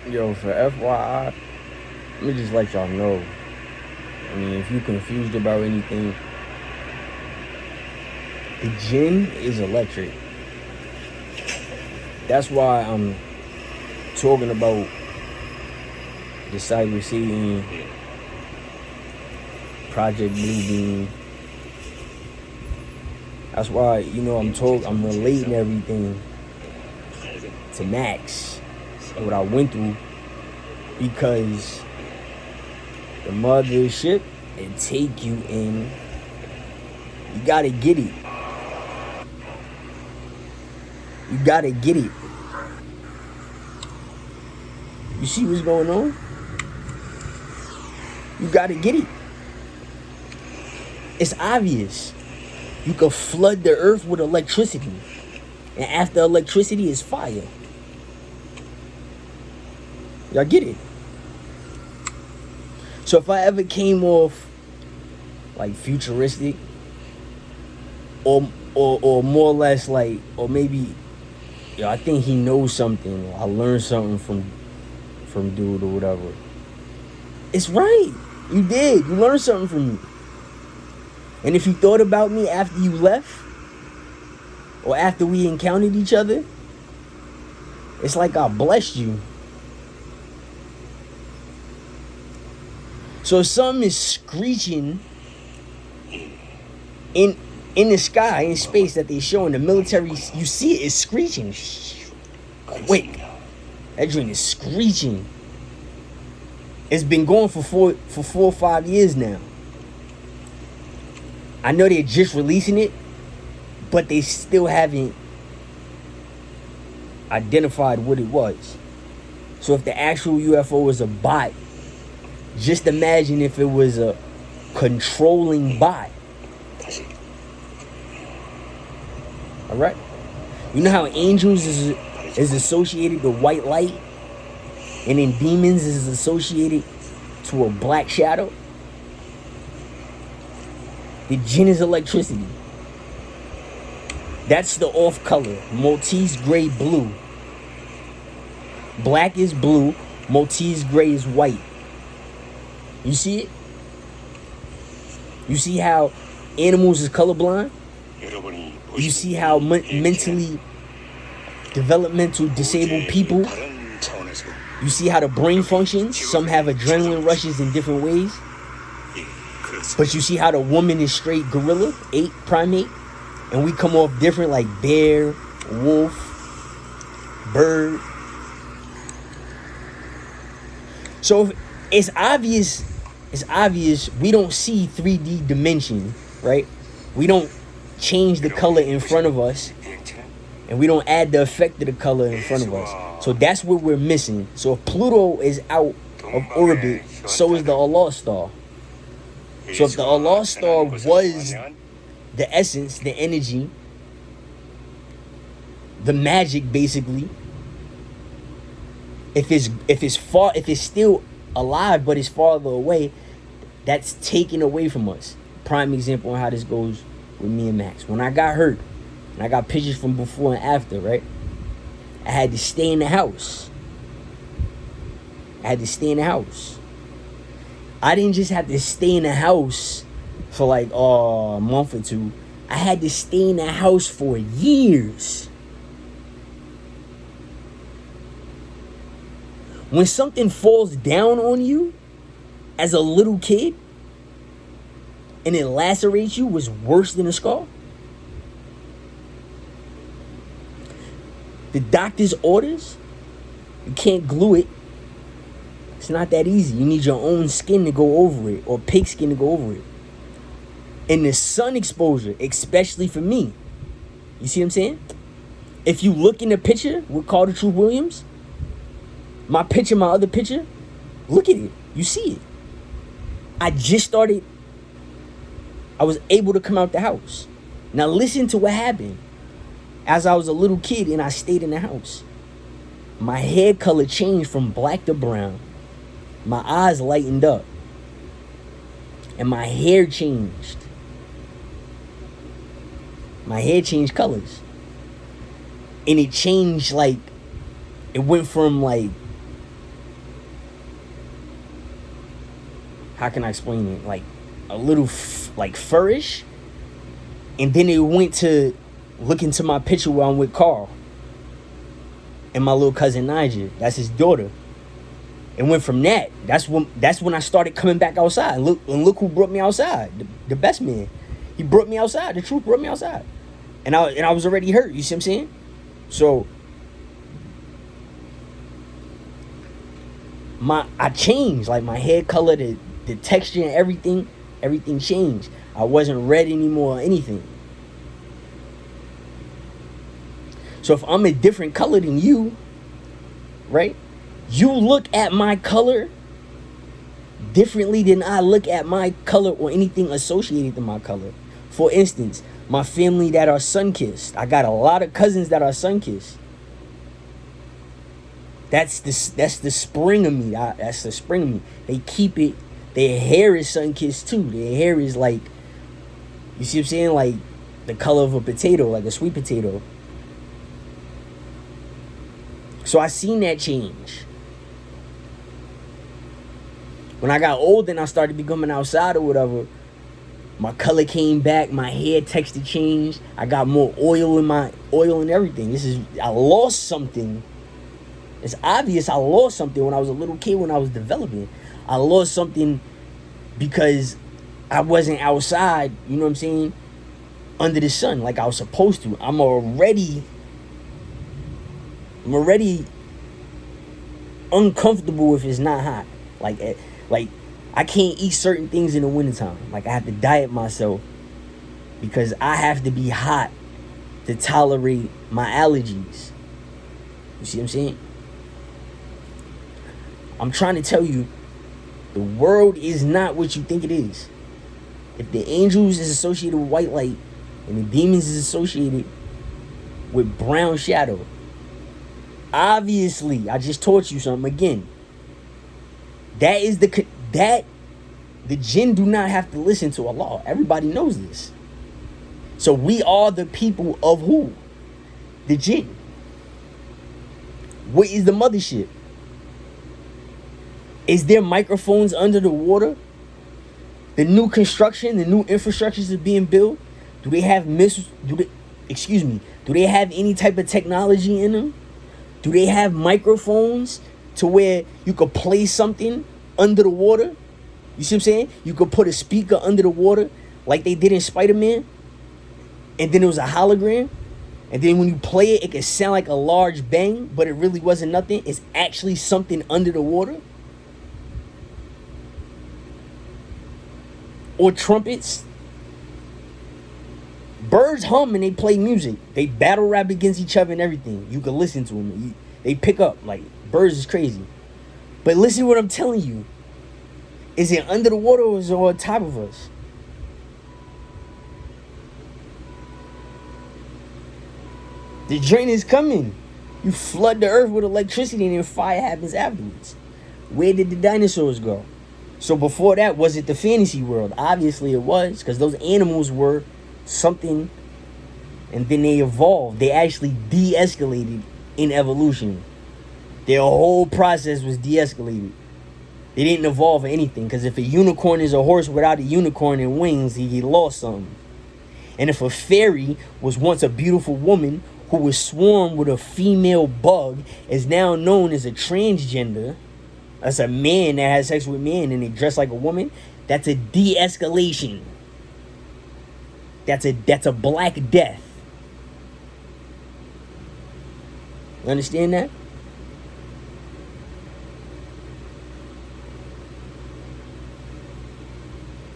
Yo, for FYI, let me just let y'all know. I mean, if you're confused about anything, the jinn is electric. That's why I'm talking about the Cybersatan, Project Bluebeam. That's why, I'm relating everything to Max and what I went through, because the mothership and take you in. You gotta get it. You gotta get it. You see what's going on? You gotta get it. It's obvious. You can flood the earth with electricity, and after electricity is fire. Y'all get it? So if I ever came off like futuristic, or more or less like, or maybe, I think he knows something, or I learned something from dude or whatever. It's right. You did. You learned something from me. And if you thought about me after you left, or after we encountered each other, it's like I blessed you. So if something is screeching in the sky, in space, that they show in the military, you see it is screeching. Quick. That joint is screeching. It's been going for 4 or 5 years now. I know they're just releasing it, but they still haven't identified what it was. So if the actual UFO was a bot, just imagine if it was a controlling bot. Alright? You know how angels is associated to white light, and then demons is associated to a black shadow? The jinn is electricity. That's the off color. Maltese gray blue. Black is blue. Maltese gray is white. You see it? You see how animals is colorblind? You see how mentally developmental disabled people, you see how the brain functions? Some have adrenaline rushes in different ways. But you see how the woman is straight gorilla, ape, primate, and we come off different, like bear, wolf, bird. So it's obvious we don't see 3D dimension, right? We don't change the color in front of us, and we don't add the effect of the color in front of us. So that's what we're missing. So if Pluto is out of orbit, so is the Allah star. So if the Allah star was the essence, the energy, the magic, basically, if it's still alive but it's farther away, that's taken away from us. Prime example on how this goes with me and Max. When I got hurt, and I got pictures from before and after, right? I had to stay in the house. I didn't just have to stay in the house for like a month or two. I had to stay in the house for years. When something falls down on you as a little kid and it lacerates you, was worse than a scar. The doctor's orders, you can't glue it. It's not that easy. You need your own skin to go over it, or pig skin to go over it. And the sun exposure, especially for me. You see what I'm saying? If you look in the picture with Carter Truth Williams, my other picture, look at it. You see it. I was able to come out the house. Now listen to what happened. As I was a little kid and I stayed in the house, my hair color changed from black to brown. My eyes lightened up. And my hair changed. My hair changed colors. And it changed, like, it went from like how can I explain it? Like a little like furish. And then it went to look into my picture where I'm with Carl and my little cousin Niger. That's his daughter. It went from that. That's when I started coming back outside. Look who brought me outside. The best man. He brought me outside. The truth brought me outside. And I was already hurt. You see what I'm saying? So I changed. Like my hair color, the texture and everything changed. I wasn't red anymore or anything. So if I'm a different color than you, right? You look at my color differently than I look at my color or anything associated to my color. For instance, my family that are sun-kissed. I got a lot of cousins that are sun-kissed. That's the spring of me. That's the spring of me. They keep it. Their hair is sun-kissed too. Their hair is like, you see what I'm saying? Like the color of a potato, like a sweet potato. So I seen that change. When I got older and I started becoming outside or whatever, my color came back, my hair texture changed. I got more oil and everything. I lost something. It's obvious I lost something when I was a little kid, when I was developing. I lost something because I wasn't outside, you know what I'm saying, under the sun like I was supposed to. I'm already uncomfortable if it's not hot. Like I can't eat certain things in the wintertime. Like I have to diet myself because I have to be hot to tolerate my allergies. You see what I'm saying? I'm trying to tell you, the world is not what you think it is. If the angels is associated with white light and the demons is associated with brown shadow, obviously, I just taught you something again. The jinn do not have to listen to Allah. Everybody knows this. So we are the people of who? The jinn. What is the mothership? Is there microphones under the water? The new construction, the new infrastructures are being built. Do they have Do they have any type of technology in them? Do they have microphones to where you could play something under the water? You see what I'm saying? You could put a speaker under the water like they did in Spider-Man. And then it was a hologram. And then when you play it, it could sound like a large bang, but it really wasn't nothing. It's actually something under the water. Or trumpets. Birds hum and they play music. They battle rap against each other and everything. You can listen to them. They pick up. Like, birds is crazy. But listen to what I'm telling you. Is it under the water or is it on top of us? The drain is coming. You flood the earth with electricity and then fire happens afterwards. Where did the dinosaurs go? So before that, was it the fantasy world? Obviously it was, because those animals were something, and then they evolved. They actually de-escalated in evolution. Their whole process was de-escalated. They didn't evolve or anything, because if a unicorn is a horse without a unicorn and wings, he lost something. And if a fairy was once a beautiful woman who was swarmed with a female bug, is now known as a transgender, that's a man that has sex with men and they dress like a woman, that's a de-escalation. That's a black death. You understand that?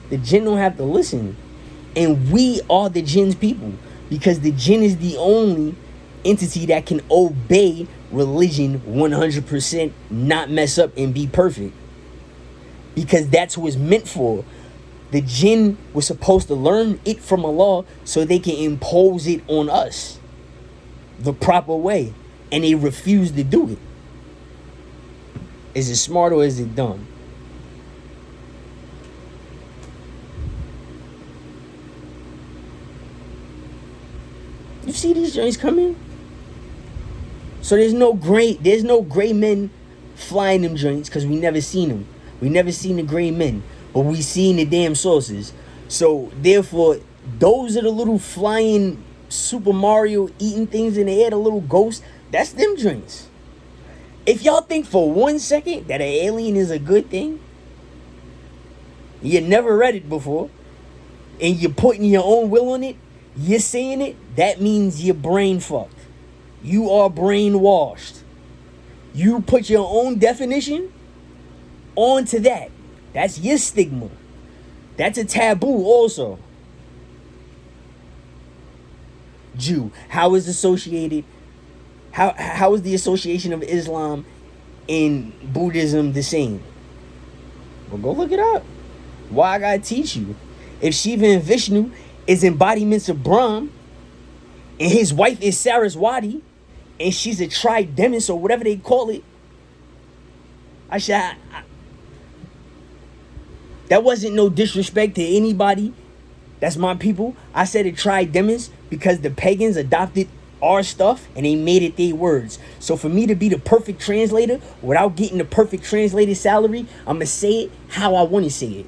The jinn don't have to listen. And we are the jinn's people. Because the jinn is the only entity that can obey religion 100%, not mess up and be perfect. Because that's what it's meant for. The jinn was supposed to learn it from Allah so they can impose it on us the proper way. And they refuse to do it. Is it smart or is it dumb? You see these joints coming? So there's no gray men flying them joints because we never seen them. We never seen the gray men. but we seen the damn sources. So therefore, those are the little flying Super Mario eating things in the air, the little ghosts. That's them drinks. If y'all think for 1 second that an alien is a good thing, you never read it before, and you're putting your own will on it, you're saying it, that means you're brain fucked. You are brainwashed. You put your own definition onto that. That's your stigma. That's a taboo also. Jew. How is associated? How is the association of Islam and Buddhism the same? Well, go look it up. Why I gotta teach you? If Shiva and Vishnu is embodiments of Brahm, and his wife is Saraswati, and she's a tridemis or whatever they call it, that wasn't no disrespect to anybody. That's my people. I said a tridemis because the pagans adopted our stuff and they made it their words. So for me to be the perfect translator without getting the perfect translator salary, I'm going to say it how I want to say it.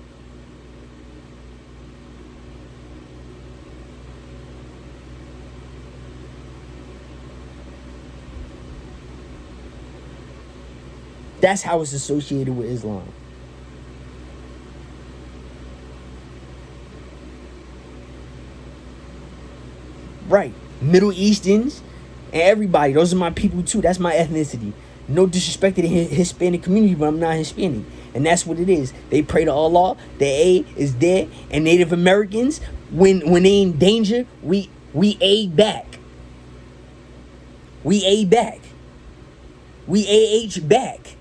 That's how it's associated with Islam. Right. Middle Easterns and everybody. Those are my people too. That's my ethnicity. No disrespect to the Hispanic community, but I'm not Hispanic. And that's what it is. They pray to Allah. The A is there. And Native Americans, when they in danger, we aid back. We aid back. We AH back.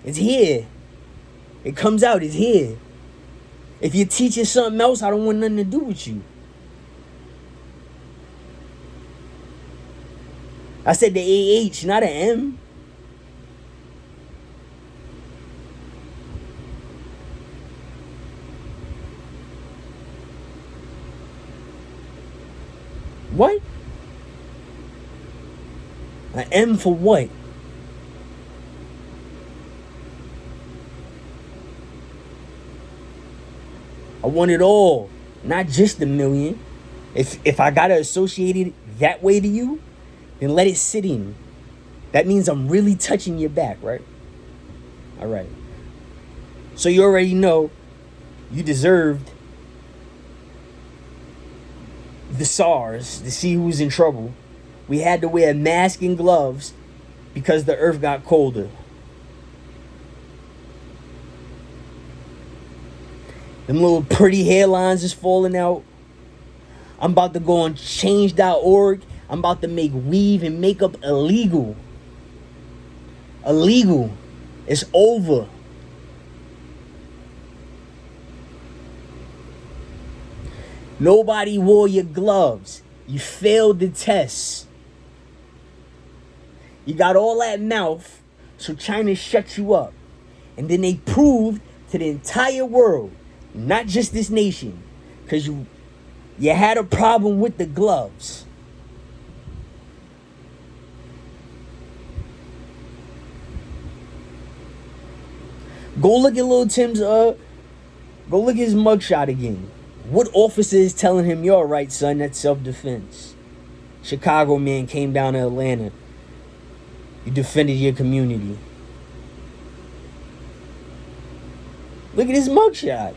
It's here. It comes out. It's here. If you're teaching something else, I don't want nothing to do with you. I said the AH, not an M. What? An M for what? I want it all, not just a million. If I gotta associate it that way to you, then let it sit in. That means I'm really touching your back, right? All right. So you already know you deserved the SARS to see who's in trouble. We had to wear a mask and gloves because the earth got colder. Them little pretty hairlines is falling out. I'm about to go on change.org. I'm about to make weave and makeup illegal. Illegal. It's over. Nobody wore your gloves. You failed the test. You got all that mouth, so China shut you up. And then they proved to the entire world, not just this nation, because you had a problem with the gloves. Go look at Lil Tim's go look at his mugshot again. What officer is telling him, you're all right, son, that's self-defense? Chicago man came down to Atlanta. You defended your community. Look at his mugshot.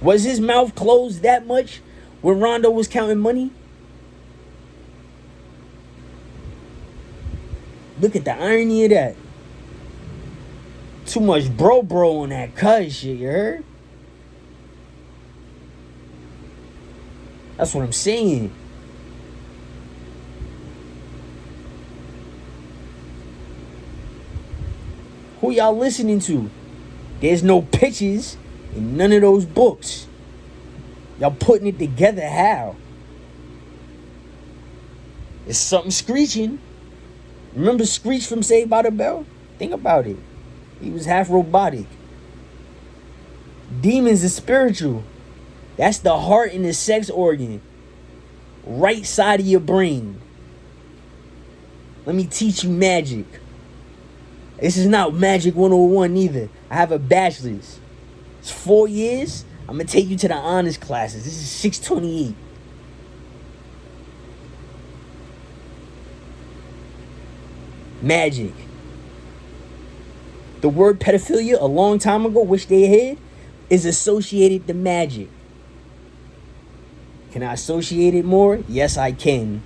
Was his mouth closed that much when Rondo was counting money? Look at the irony of that. Too much bro on that cuz shit, you heard? That's what I'm saying. Who y'all listening to? There's no pictures in none of those books. Y'all putting it together how? It's something screeching. Remember Screech from Saved by the Bell? Think about it. He was half robotic. Demons is spiritual. That's the heart and the sex organ. Right side of your brain. Let me teach you magic. This is not Magic 101 either. I have a bachelor's. It's 4 years. I'm going to take you to the honors classes. This is 628. Magic. The word pedophilia a long time ago, which they had, is associated to magic. Can I associate it more? Yes, I can.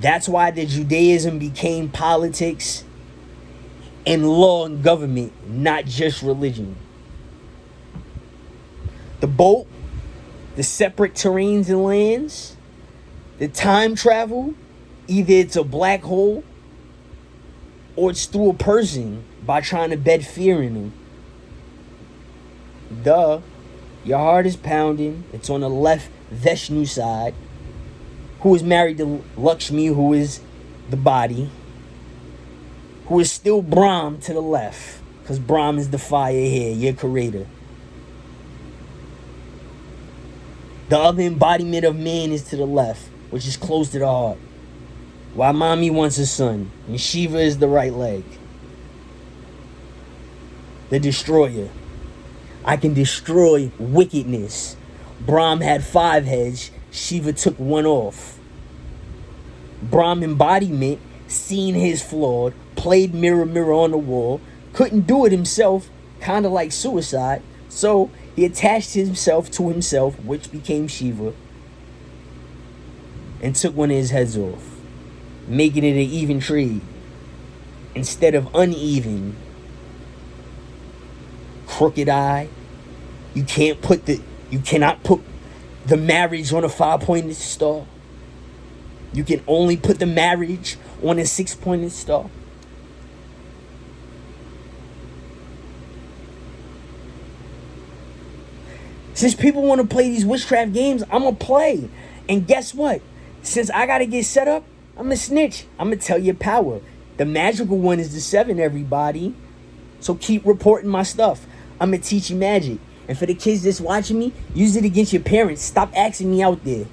That's why the Judaism became politics and law and government, not just religion. The boat, the separate terrains and lands, the time travel, either it's a black hole or it's through a person by trying to bed fear in them. Duh. Your heart is pounding. It's on the left Vishnu side, who is married to Lakshmi, who is the body, who is still Brahm to the left, because Brahm is the fire here, your creator. The other embodiment of man is to the left, which is close to the heart, while mommy wants a son, and Shiva is the right leg. The destroyer. I can destroy wickedness. Brahm had 5 heads. Shiva took 1 off. Brahm embodiment, seen his flawed, played mirror, mirror on the wall, couldn't do it himself, kind of like suicide, so he attached himself to himself, which became Shiva, and took 1 of his heads off, making it an even trade instead of uneven. Crooked eye. You cannot put the marriage on a 5-pointed star. You can only put the marriage on a 6-pointed star. Since people want to play these witchcraft games, I'm going to play. And guess what? Since I got to get set up, I'm going to snitch. I'm going to tell you power. The magical one is the 7, everybody. So keep reporting my stuff. I'm going to teach you magic. And for the kids that's watching me, use it against your parents. Stop asking me out there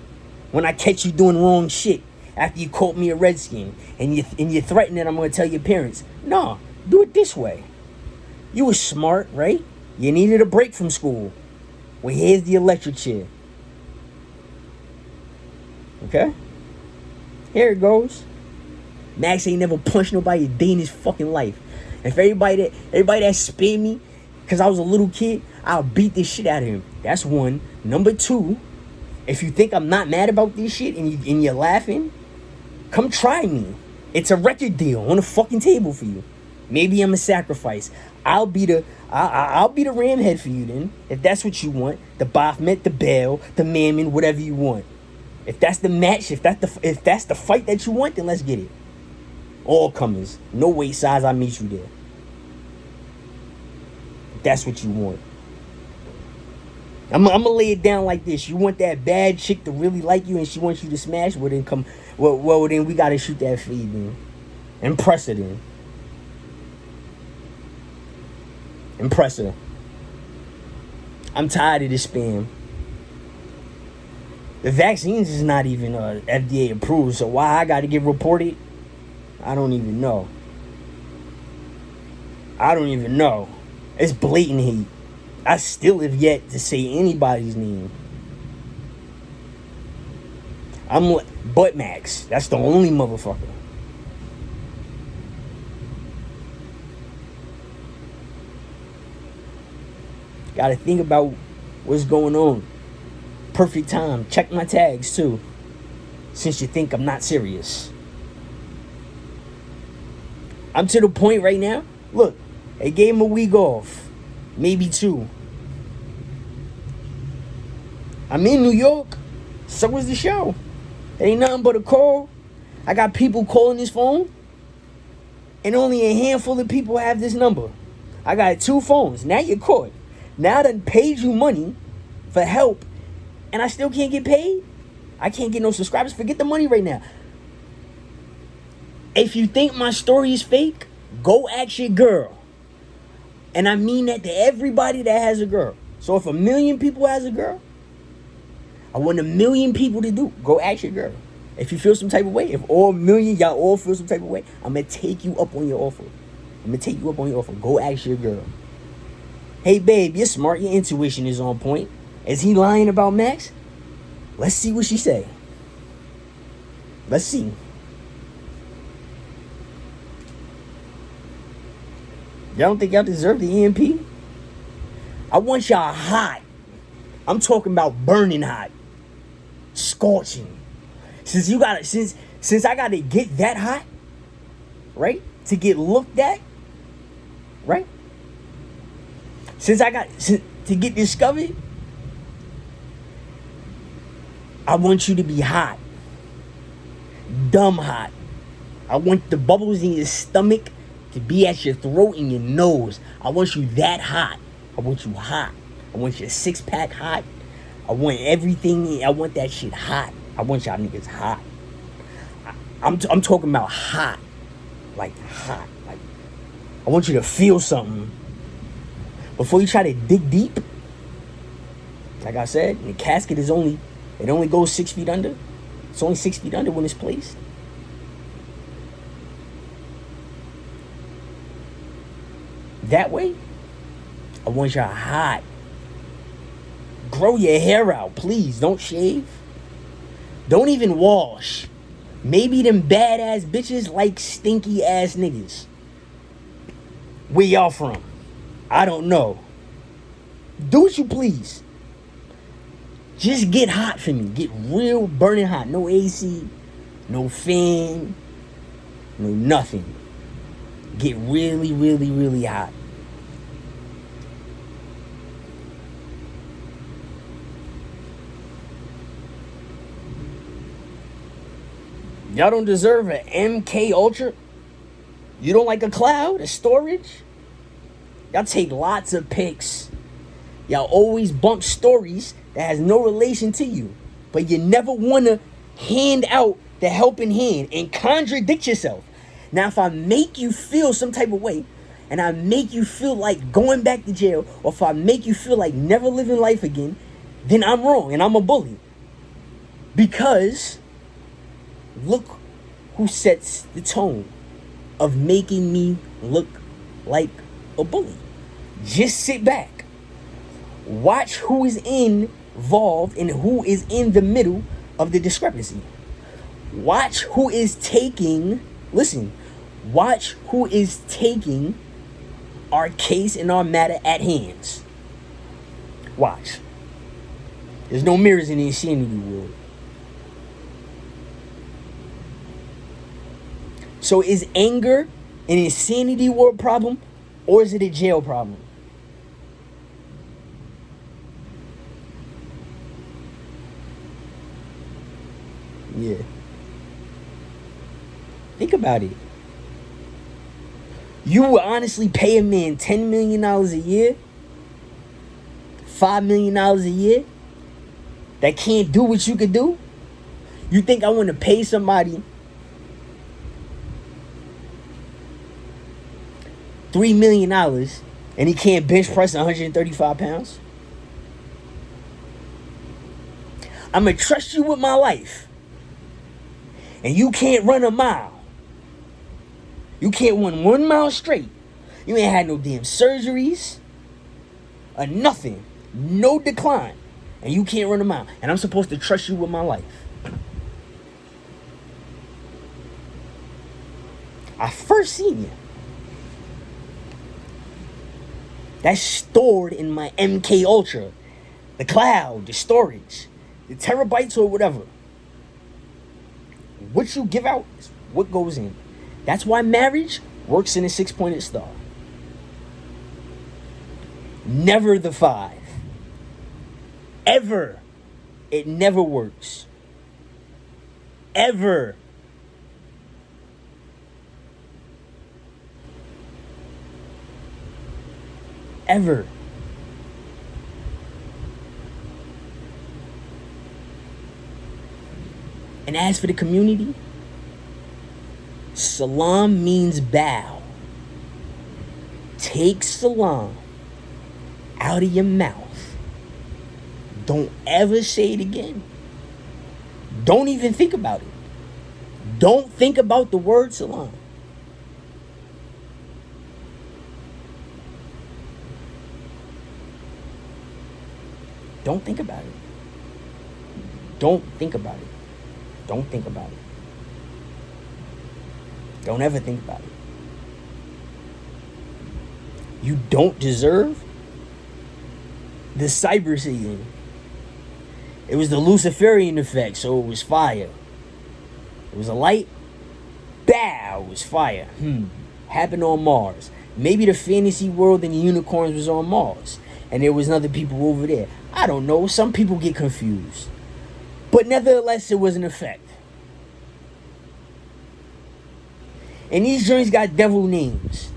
when I catch you doing wrong shit after you called me a redskin and you threaten that I'm going to tell your parents. No, do it this way. You were smart, right? You needed a break from school. Well, here's the electric chair. Okay? Here it goes. Max ain't never punched nobody a day in his fucking life. If everybody that spared me because I was a little kid, I'll beat this shit out of him. That's 1. Number 2, if you think I'm not mad about this shit and you're laughing, come try me. It's a record deal on the fucking table for you. Maybe I'm a sacrifice. I'll be the ram head for you then, if that's what you want. The Baphomet, the Baal, the Mammon, whatever you want. If that's the match, if that's the fight that you want, then let's get it. All comers, no weight size. I meet you there. If that's what you want. I'm gonna lay it down like this. You want that bad chick to really like you and she wants you to smash? Well, then then we gotta shoot that fade then. Impress her then. Impress her. I'm tired of this spam. The vaccines is not even FDA approved, so why I gotta get reported? I don't even know. It's blatant hate. I still have yet to say anybody's name. I'm Butt Max. That's the only motherfucker. Gotta think about what's going on. Perfect time. Check my tags too, since you think I'm not serious. I'm to the point right now. Look, they gave him a week off. Maybe 2. I'm in New York. So was the show. It ain't nothing but a call. I got people calling this phone. And only a handful of people have this number. I got 2 phones. Now you're caught. Now I done paid you money for help. And I still can't get paid. I can't get no subscribers. Forget the money right now. If you think my story is fake, go ask your girl. And I mean that to everybody that has a girl. So if 1 million people has a girl, I want 1 million people to do. Go ask your girl. If you feel some type of way, if all 1 million, y'all all feel some type of way, I'm going to take you up on your offer. Go ask your girl. Hey, babe, you're smart. Your intuition is on point. Is he lying about Max? Let's see what she say. Let's see. Y'all don't think y'all deserve the EMP? I want y'all hot. I'm talking about burning hot. Scorching. Since I gotta get that hot, right? To get looked at, right? To get discovered, I want you to be hot. Dumb hot. I want the bubbles in your stomach to be at your throat and your nose. I want you that hot. I want you hot. I want your six-pack hot. I want everything. I want that shit hot. I want y'all niggas hot. I'm talking about hot. Like hot. Like, I want you to feel something before you try to dig deep. Like I said, the casket it only goes 6 feet under. It's only 6 feet under when it's placed. That way, I want y'all hot. Grow your hair out, please. Don't shave. Don't even wash. Maybe them badass bitches like stinky ass niggas. Where y'all from? I don't know. Do what you please. Just get hot for me. Get real burning hot. No AC, no fan, no nothing. Get really, really, really hot. Y'all don't deserve an MK Ultra? You don't like a cloud, a storage? Y'all take lots of pics. Y'all always bump stories that has no relation to you. But you never want to hand out the helping hand and contradict yourself. Now, if I make you feel some type of way, and I make you feel like going back to jail, or if I make you feel like never living life again, then I'm wrong and I'm a bully. Because look who sets the tone of making me look like a bully. Just sit back. Watch who is involved and who is in the middle of the discrepancy. Watch who is taking, watch who is taking our case and our matter at hands. Watch. There's no mirrors in the insanity world. So is anger an insanity world problem, or is it a jail problem? Yeah. Think about it. You would honestly pay a man $10 million a year, $5 million a year, that can't do what you could do? You think I want to pay somebody $3 million and he can't bench press 135 pounds? I'm going to trust you with my life, and you can't run a mile. You can't run 1 mile straight. You ain't had no damn surgeries or nothing. No decline. And you can't run a mile. And I'm supposed to trust you with my life. I first seen you. That's stored in my MK Ultra. The cloud, the storage, the terabytes or whatever. What you give out is what goes in. That's why marriage works in a 6-pointed star. Never the 5. Ever. It never works. Ever. Ever. And as for the community, salam means bow. Take salam out of your mouth. Don't ever say it again. Don't even think about it. Don't think about the word salam. Don't think about it. Don't think about it. Don't think about it. Don't ever think about it. You don't deserve the Cybersatan. It was the Luciferian effect, so it was fire. It was a light. Bow, it was fire. Happened on Mars. Maybe the fantasy world and the unicorns was on Mars, and there was other people over there. I don't know. Some people get confused. But nevertheless, it was an effect. And these joints got devil names.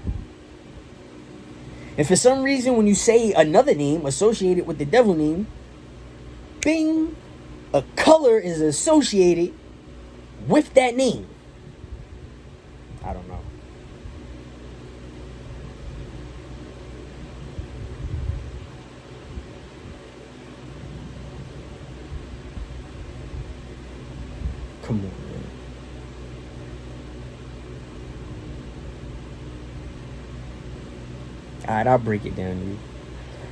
And for some reason, when you say another name associated with the devil name, bing, a color is associated with that name. I don't know. Come on, man. Alright, I'll break it down to you.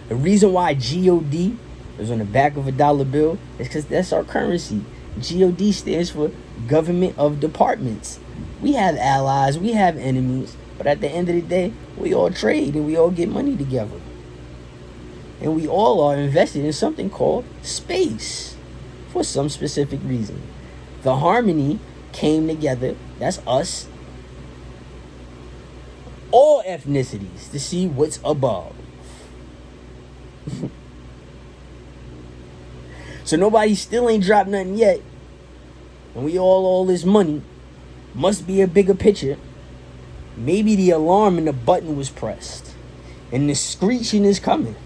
The reason why GOD is on the back of a dollar bill is because that's our currency. GOD stands for Government of Departments. We have allies, we have enemies, but at the end of the day, we all trade and we all get money together. And we all are invested in something called space for some specific reason. The harmony came together, that's us, all ethnicities, to see what's above. So nobody still ain't dropped nothing yet. And we all this money. Must be a bigger picture. Maybe the alarm and the button was pressed. And the screeching is coming.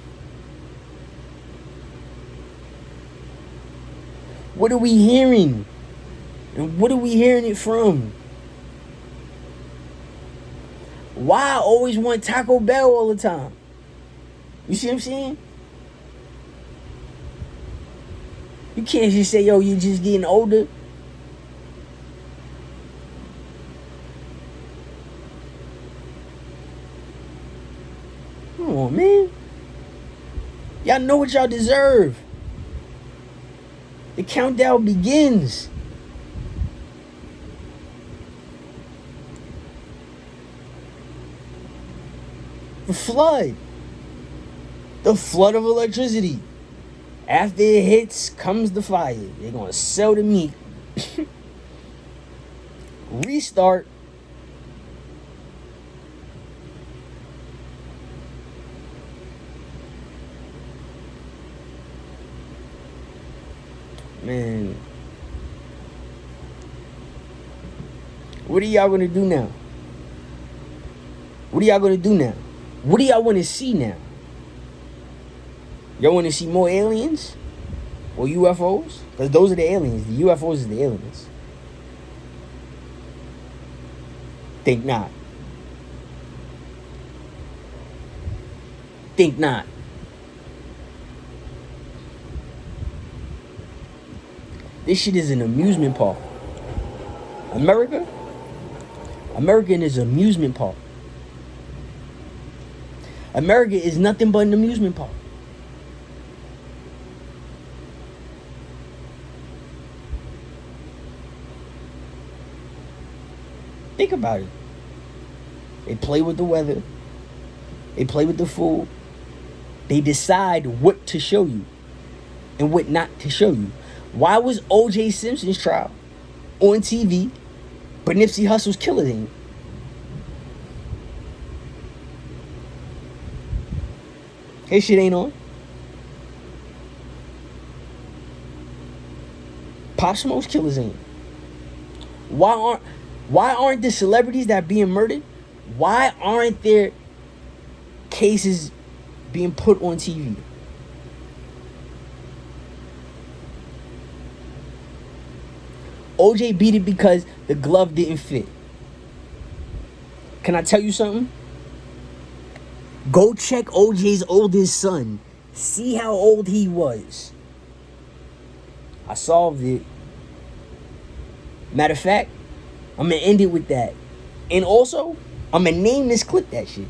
What are we hearing? And what are we hearing it from? Why I always want Taco Bell all the time? You see what I'm saying? You can't just say, yo, you're just getting older. Come on, man. Y'all know what y'all deserve. The countdown begins. The flood. The flood of electricity. After it hits, comes the fire. They're going to sell the meat. Restart. Man. What are y'all going to do now? What are y'all going to do now? What do y'all want to see now? Y'all want to see more aliens? Or UFOs? Because those are the aliens. The UFOs is the aliens. Think not. Think not. This shit is an amusement park. America is an amusement park. America is nothing but an amusement park. Think about it. They play with the weather. They play with the food. They decide what to show you and what not to show you. Why was O.J. Simpson's trial on TV, but Nipsey Hussle's killer ain't? His shit ain't on. Pop Smoke's killers ain't. Why aren't the celebrities that are being murdered? Why aren't there cases being put on TV? OJ beat it because the glove didn't fit. Can I tell you something? Go check OJ's oldest son. See how old he was. I solved it. Matter of fact, I'm going to end it with that. And also, I'm going to name this clip that shit.